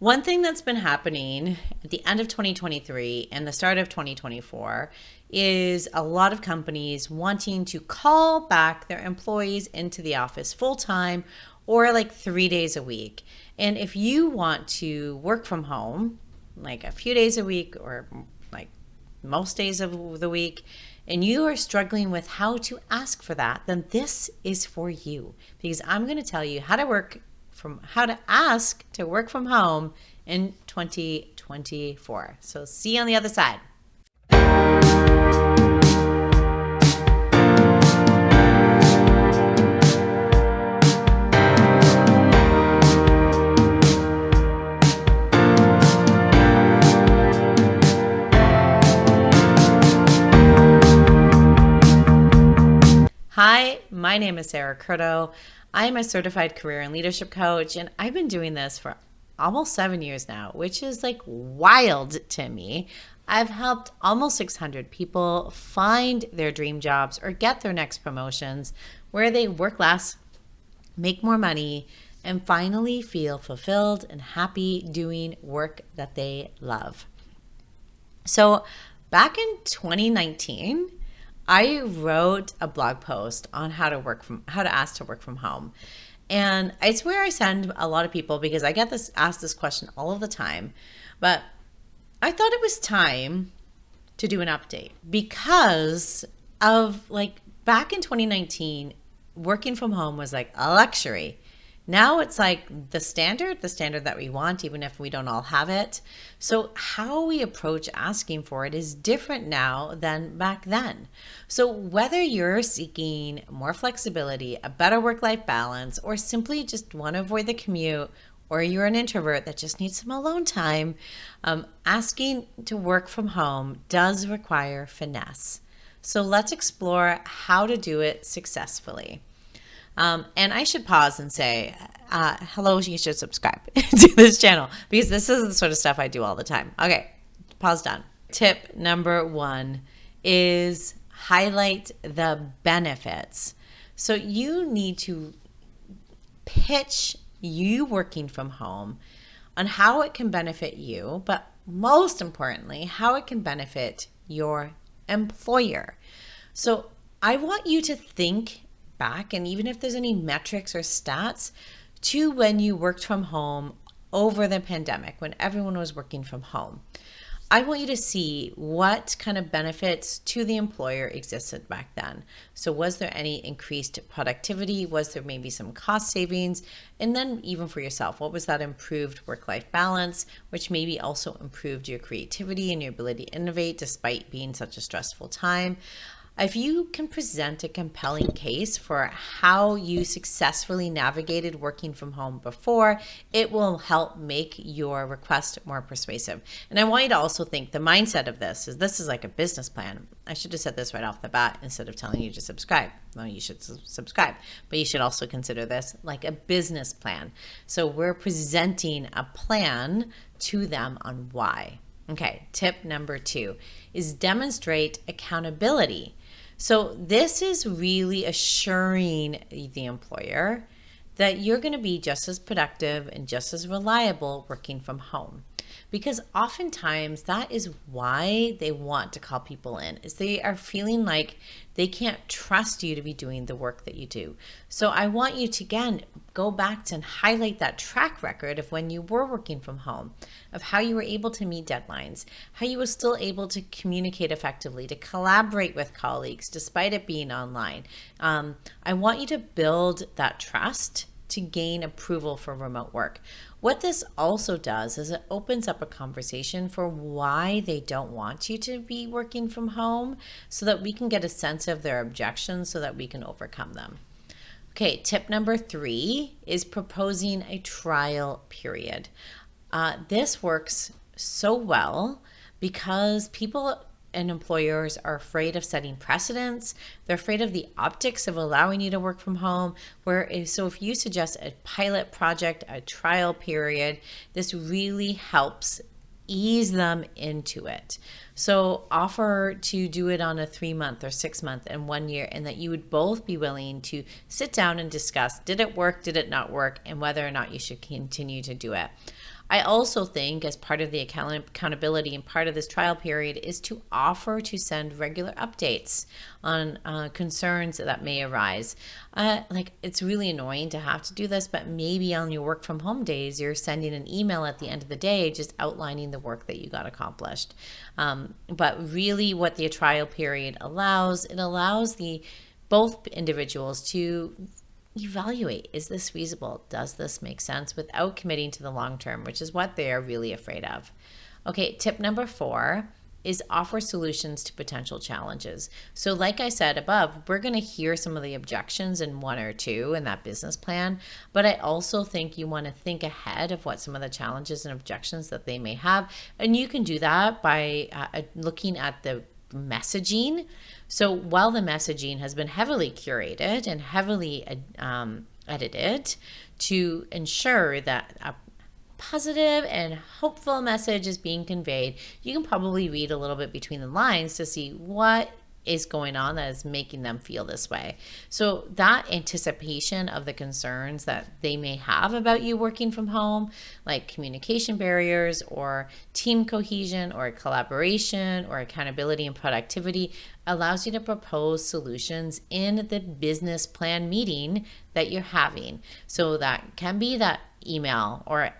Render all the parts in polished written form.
One thing that's been happening at the end of 2023 and the start of 2024 is a lot of companies wanting to call back their employees into the office full time or like 3 days a week. And if you want to work from home, like a few days a week or like most days of the week, and you are struggling with how to ask for that, then this is for you, because I'm going to tell you how to ask to work from home in 2024. So see you on the other side. Hi, my name is Sara. I'm a certified career and leadership coach, and I've been doing this for almost 7 years now, which is like wild to me. I've helped almost 600 people find their dream jobs or get their next promotions where they work less, make more money, and finally feel fulfilled and happy doing work that they love. So back in 2019, I wrote a blog post on how to ask to work from home. And it's where I send a lot of people, because I get asked this question all of the time. But I thought it was time to do an update because of back in 2019, working from home was like a luxury. Now it's like the standard that we want, even if we don't all have it. So how we approach asking for it is different now than back then. So whether you're seeking more flexibility, a better work-life balance, or simply just want to avoid the commute, or you're an introvert that just needs some alone time, asking to work from home does require finesse. So let's explore how to do it successfully. And I should pause and say, hello, you should subscribe to this channel, because this is the sort of stuff I do all the time. Okay, pause done. Tip number 1 is highlight the benefits. So you need to pitch you working from home on how it can benefit you, but most importantly, how it can benefit your employer. So I want you to think back, and even if there's any metrics or stats, to when you worked from home over the pandemic, when everyone was working from home. I want you to see what kind of benefits to the employer existed back then. So was there any increased productivity? Was there maybe some cost savings? And then even for yourself, what was that improved work-life balance, which maybe also improved your creativity and your ability to innovate despite being such a stressful time? If you can present a compelling case for how you successfully navigated working from home before, it will help make your request more persuasive. And I want you to also think the mindset of this is like a business plan. I should have said this right off the bat instead of telling you to subscribe. Well, you should subscribe, but you should also consider this like a business plan. So we're presenting a plan to them on why. Okay, tip number 2 is demonstrate accountability. So this is really assuring the employer that you're going to be just as productive and just as reliable working from home. Because oftentimes that is why they want to call people in, is they are feeling like they can't trust you to be doing the work that you do. So I want you to, again, go back and highlight that track record of when you were working from home, of how you were able to meet deadlines, how you were still able to communicate effectively, to collaborate with colleagues despite it being online. I want you to build that trust to gain approval for remote work. What this also does is it opens up a conversation for why they don't want you to be working from home, so that we can get a sense of their objections so that we can overcome them. Okay, tip number 3 is proposing a trial period. This works so well because people and employers are afraid of setting precedents. They're afraid of the optics of allowing you to work from home. So if you suggest a pilot project, a trial period, this really helps ease them into it. So offer to do it on a 3-month or 6-month and 1 year, and that you would both be willing to sit down and discuss, did it work, did it not work, and whether or not you should continue to do it. I also think as part of the accountability and part of this trial period is to offer to send regular updates on concerns that may arise. Like it's really annoying to have to do this, but maybe on your work from home days, you're sending an email at the end of the day just outlining the work that you got accomplished. But really what the trial period allows, it allows the both individuals to evaluate, is this feasible? Does this make sense, without committing to the long term, which is what they are really afraid of. Okay, tip number 4 is offer solutions to potential challenges. So like I said above, we're going to hear some of the objections in 1 or 2 in that business plan, but I also think you want to think ahead of what some of the challenges and objections that they may have. And you can do that by looking at the messaging. So while the messaging has been heavily curated and heavily edited to ensure that a positive and hopeful message is being conveyed, you can probably read a little bit between the lines to see what is going on that is making them feel this way. So that anticipation of the concerns that they may have about you working from home, like communication barriers or team cohesion or collaboration or accountability and productivity, allows you to propose solutions in the business plan meeting that you're having. So that can be that email or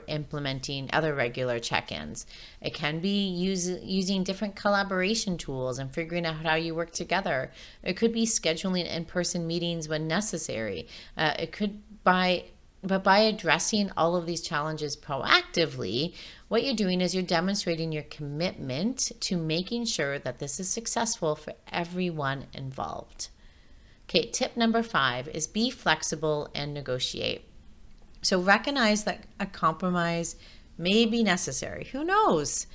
implementing other regular check-ins. It can be using different collaboration tools and figuring out how you work together. It could be scheduling in-person meetings when necessary. But by addressing all of these challenges proactively, what you're doing is you're demonstrating your commitment to making sure that this is successful for everyone involved. Okay, tip number 5 is be flexible and negotiate. So recognize that a compromise may be necessary. Who knows?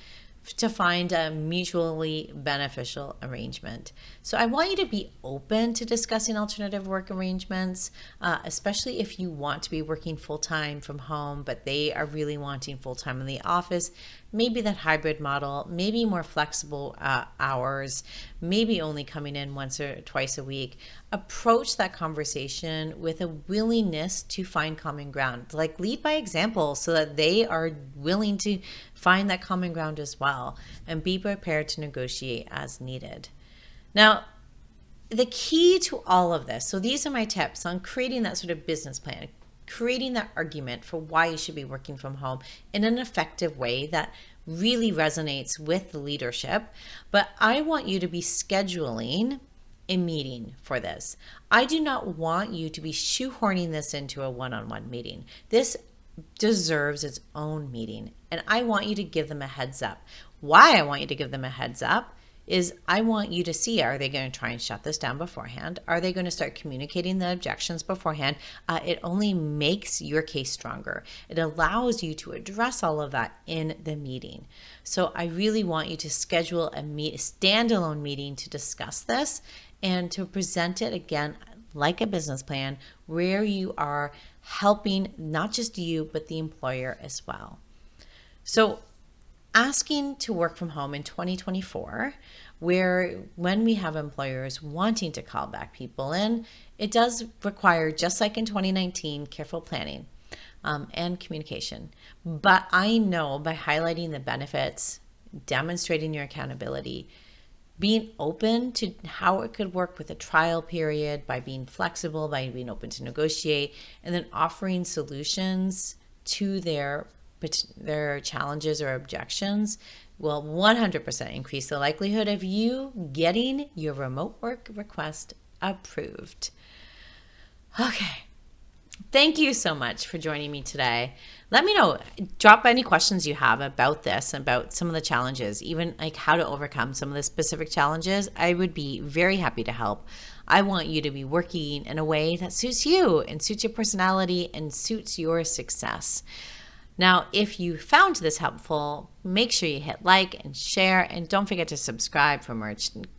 To find a mutually beneficial arrangement. So I want you to be open to discussing alternative work arrangements, especially if you want to be working full-time from home, but they are really wanting full-time in the office. Maybe that hybrid model, maybe more flexible hours, maybe only coming in once or twice a week. Approach that conversation with a willingness to find common ground. Like lead by example so that they are willing to find that common ground as well, and be prepared to negotiate as needed. Now, the key to all of this, so these are my tips on creating that sort of business plan, creating that argument for why you should be working from home in an effective way that really resonates with the leadership. But I want you to be scheduling a meeting for this. I do not want you to be shoehorning this into a one-on-one meeting. This deserves its own meeting, and I want you to give them a heads up. Why I want you to give them a heads up is I want you to see, are they going to try and shut this down beforehand? Are they going to start communicating the objections beforehand? It only makes your case stronger. It allows you to address all of that in the meeting. So I really want you to schedule a standalone meeting to discuss this and to present it again like a business plan where you are helping not just you, but the employer as well. So asking to work from home in 2024, when we have employers wanting to call back people in, it does require, just like in 2019, careful planning and communication. But I know by highlighting the benefits, demonstrating your accountability, being open to how it could work with a trial period, by being flexible, by being open to negotiate, and then offering solutions to their challenges or objections will 100% increase the likelihood of you getting your remote work request approved. Okay. Thank you so much for joining me today. Let me know, drop any questions you have about this, about some of the challenges, even like how to overcome some of the specific challenges. I would be very happy to help. I want you to be working in a way that suits you and suits your personality and suits your success. Now, if you found this helpful, make sure you hit like and share, and don't forget to subscribe for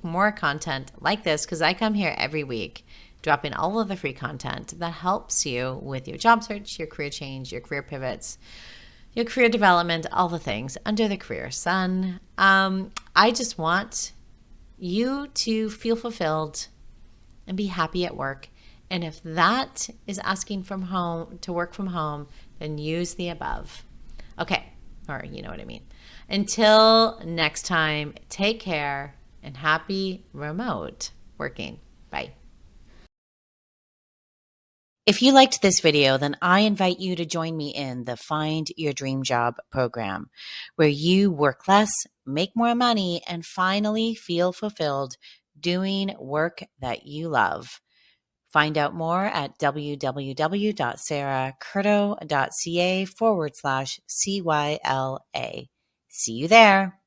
more content like this, because I come here every week dropping all of the free content that helps you with your job search, your career change, your career pivots, your career development, all the things under the career sun. I just want you to feel fulfilled and be happy at work. And if that is asking to work from home, then use the above. Okay, or you know what I mean. Until next time, take care and happy remote working. Bye. If you liked this video, then I invite you to join me in the Find Your Dream Job program, where you work less, make more money, and finally feel fulfilled doing work that you love. Find out more at www.saracurto.ca/CYLA. See you there.